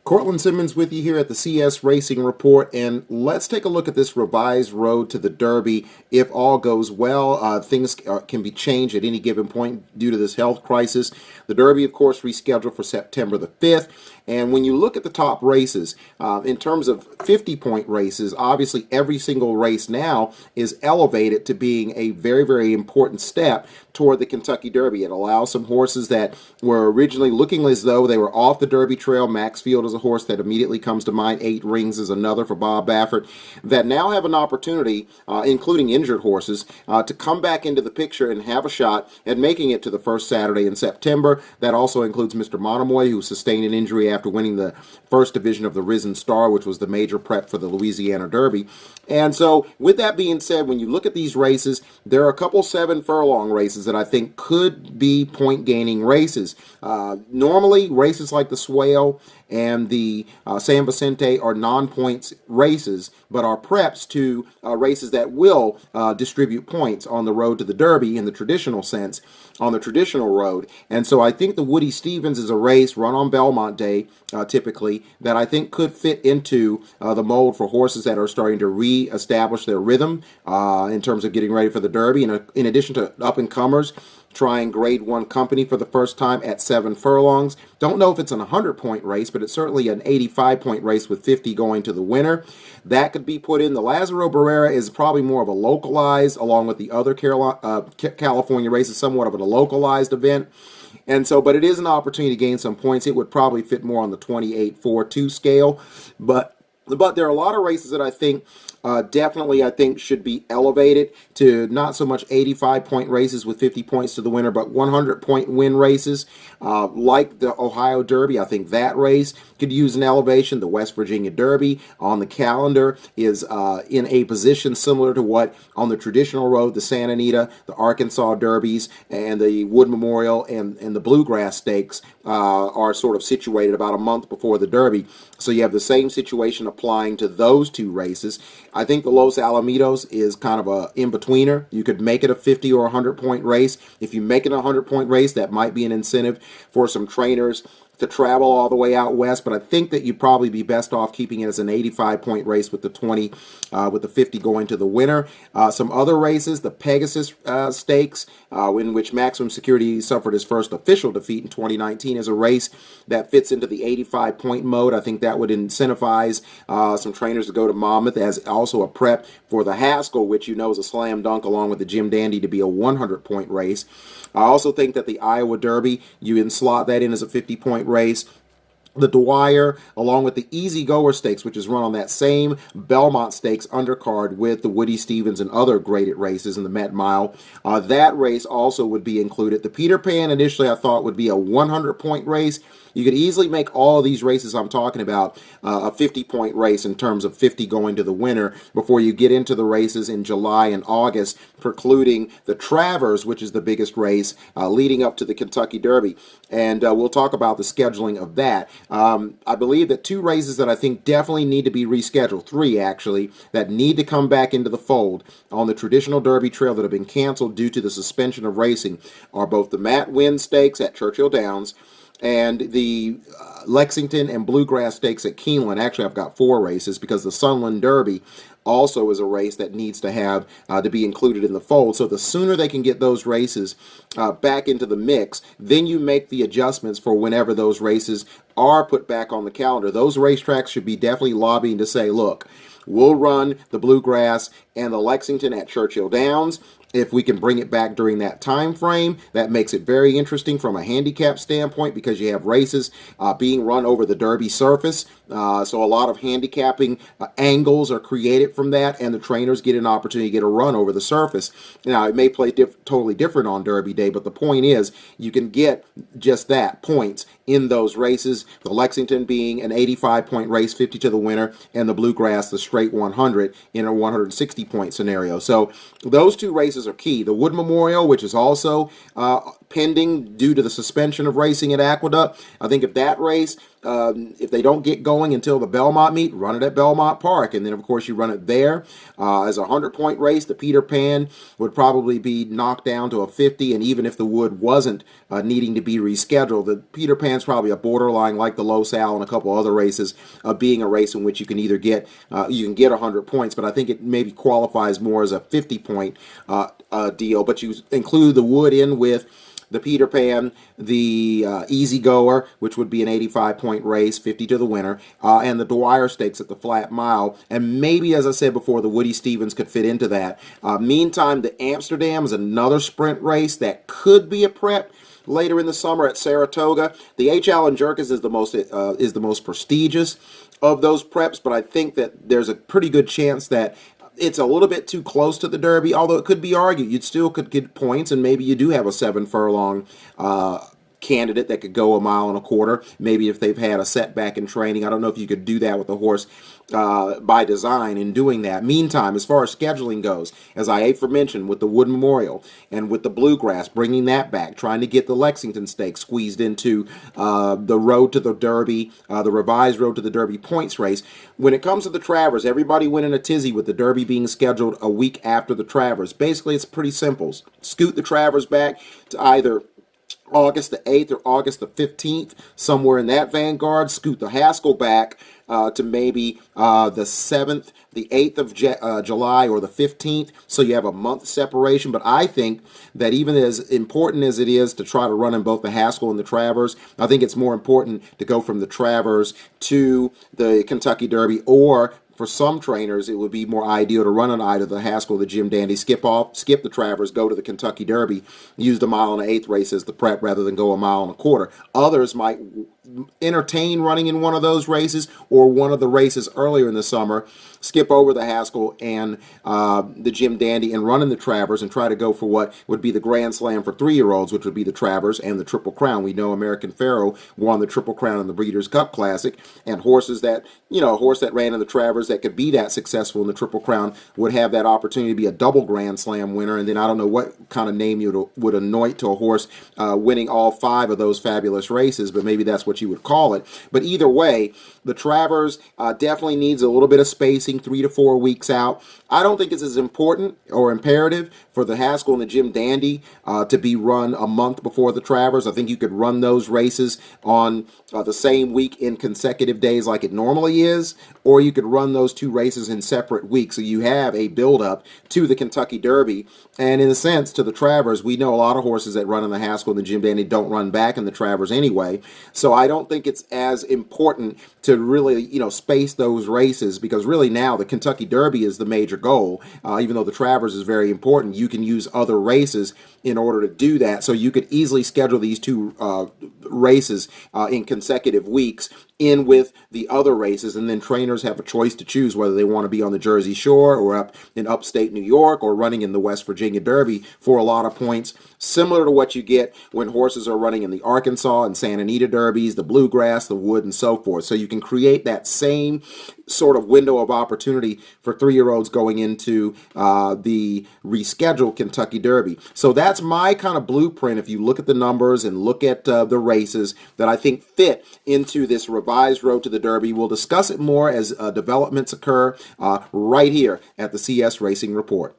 Courtland Simmons with you here at the CS Racing Report, and let's take a look at this revised road to the Derby. If all goes well, things can be changed at any given point due to this health crisis. The Derby, of course, rescheduled for September the 5th. And when you look at the top races, in terms of 50-point races, obviously every single race now is elevated to being a very, very important step toward the Kentucky Derby. It allows some horses that were originally looking as though they were off the Derby trail. Maxfield is a horse that immediately comes to mind. 8 Rings is another for Bob Baffert, that now have an opportunity, including injured horses, to come back into the picture and have a shot at making it to the first Saturday in September. That also includes Mr. Monomoy, who sustained an injury after winning the first division of the Risen Star, which was the major prep for the Louisiana Derby. And so, with that being said, when you look at these races, there are a couple 7-furlong races that I think could be point-gaining races. Normally, races like the Swale and the San Vicente are non-points races, but are preps to races that will distribute points on the road to the Derby in the traditional sense, on the traditional road. And so I think the Woody Stevens is a race run on Belmont Day, typically, that I think could fit into the mold for horses that are starting to re-establish their rhythm in terms of getting ready for the Derby. And in addition to up-and-comers, trying Grade 1 company for the first time at 7 furlongs. Don't know if it's an 100-point race, but it's certainly an 85-point race with 50 going to the winner. That could be put in. The Lazaro Barrera is probably more of a localized, along with the other California races, somewhat of a localized event. And so, but it is an opportunity to gain some points. It would probably fit more on the 28-4-2 scale. But there are a lot of races that I think definitely, I think, should be elevated to not so much 85-point races with 50 points to the winner, but 100-point win races like the Ohio Derby. I think that race could use an elevation. The West Virginia Derby on the calendar is in a position similar to what on the traditional road, the Santa Anita, the Arkansas Derbies, and the Wood Memorial and the Bluegrass Stakes are sort of situated about a month before the Derby. So you have the same situation applying to those two races. I think the Los Alamitos is kind of a in-betweener. You could make it a 50 or 100-point race. If you make it a 100-point race, that might be an incentive for some trainers to travel all the way out west, but I think that you'd probably be best off keeping it as an 85-point race with the 20, with the 50 going to the winner. Some other races, the Pegasus Stakes, in which Maximum Security suffered his first official defeat in 2019, is a race that fits into the 85-point mode. I think that would incentivize some trainers to go to Monmouth as also a prep for the Haskell, which you know is a slam dunk along with the Jim Dandy to be a 100-point race. I also think that the Iowa Derby, you can slot that in as a 50-point race. The Dwyer, along with the Easy Goer Stakes, which is run on that same Belmont Stakes undercard with the Woody Stevens and other graded races in the Met Mile. That race also would be included. The Peter Pan initially I thought would be a 100-point race. You could easily make all of these races I'm talking about a 50-point race in terms of 50 going to the winner before you get into the races in July and August, precluding the Travers, which is the biggest race leading up to the Kentucky Derby. And we'll talk about the scheduling of that. I believe that 2 races that I think definitely need to be rescheduled, 3 actually, that need to come back into the fold on the traditional Derby trail that have been canceled due to the suspension of racing are both the Matt Winn Stakes at Churchill Downs and the Lexington and Bluegrass Stakes at Keeneland. Actually, I've got 4 races because the Sunland Derby also is a race that needs to have to be included in the fold. So the sooner they can get those races back into the mix, then you make the adjustments for whenever those races are put back on the calendar. Those racetracks should be definitely lobbying to say, look, we'll run the Bluegrass and the Lexington at Churchill Downs. If we can bring it back during that time frame, that makes it very interesting from a handicap standpoint because you have races being run over the Derby surface. So a lot of handicapping angles are created from that, and the trainers get an opportunity to get a run over the surface. Now, it may play totally different on Derby Day, but the point is you can get just that, points in those races. The Lexington being an 85-point race, 50 to the winner, and the Bluegrass, the straight 100 in a 160-point scenario. So those 2 races are key. The Wood Memorial, which is also pending due to the suspension of racing at Aqueduct. I think if that race, if they don't get going until the Belmont meet, run it at Belmont Park. And then, of course, you run it there. As a 100-point race, the Peter Pan would probably be knocked down to a 50. And even if the Wood wasn't needing to be rescheduled, the Peter Pan's probably a borderline, like the Los Al and a couple other races, being a race in which you can either get 100 points, but I think it maybe qualifies more as a 50-point deal. But you include the Wood in with the Peter Pan, the Easy Goer, which would be an 85-point race, 50 to the winner, and the Dwyer Stakes at the Flat Mile. And maybe, as I said before, the Woody Stevens could fit into that. Meantime, the Amsterdam is another sprint race that could be a prep later in the summer at Saratoga. The H. Allen Jerkins is the most prestigious of those preps, but I think that there's a pretty good chance that it's a little bit too close to the Derby, although it could be argued. You still could get points, and maybe you do have a 7-furlong candidate that could go 1.25 miles. Maybe if they've had a setback in training. I don't know if you could do that with a horse by design in doing that. Meantime, as far as scheduling goes, as I aforementioned, with the Wood Memorial and with the Bluegrass, bringing that back, trying to get the Lexington Stakes squeezed into the Road to the Derby, the revised Road to the Derby points race. When it comes to the Travers, everybody went in a tizzy with the Derby being scheduled a week after the Travers. Basically, it's pretty simple. Scoot the Travers back to either August the 8th or August the 15th, somewhere in that vanguard. Scoot the Haskell back to maybe the 7th, the 8th of July, or the 15th, so you have a month separation. But I think that even as important as it is to try to run in both the Haskell and the Travers, I think it's more important to go from the Travers to the Kentucky Derby, or for some trainers, it would be more ideal to run on either the Haskell or the Jim Dandy, skip the Travers, go to the Kentucky Derby, use the 1 1/8 race as the prep rather than go 1.25 miles. Others might entertain running in one of those races or one of the races earlier in the summer, skip over the Haskell and the Jim Dandy and run in the Travers and try to go for what would be the Grand Slam for 3-year-olds, which would be the Travers and the Triple Crown. We know American Pharoah won the Triple Crown in the Breeders' Cup Classic, and horses that, a horse that ran in the Travers that could be that successful in the Triple Crown would have that opportunity to be a double Grand Slam winner. And then I don't know what kind of name you would anoint to a horse winning all 5 of those fabulous races, but maybe that's what you would call it. But either way, the Travers definitely needs a little bit of spacing, 3 to 4 weeks out. I don't think it's as important or imperative for the Haskell and the Jim Dandy to be run a month before the Travers. I think you could run those races on the same week in consecutive days like it normally is, or you could run those 2 races in separate weeks. So you have a build-up to the Kentucky Derby, and in a sense to the Travers. We know a lot of horses that run in the Haskell and the Jim Dandy don't run back in the Travers anyway. So I don't think it's as important to really, space those races, because really now the Kentucky Derby is the major goal. Even though the Travers is very important, you can use other races in order to do that. So you could easily schedule these 2 races in consecutive weeks in with the other races, and then trainers have a choice to choose whether they want to be on the Jersey Shore or up in upstate New York or running in the West Virginia Derby for a lot of points, similar to what you get when horses are running in the Arkansas and Santa Anita Derbies, the Bluegrass, the Wood, and so forth. So you can create that same sort of window of opportunity for 3-year-olds going into the rescheduled Kentucky Derby. So that's my kind of blueprint, if you look at the numbers and look at the races that I think fit into this revised Road to the Derby. We'll discuss it more as developments occur right here at the CS Racing Report.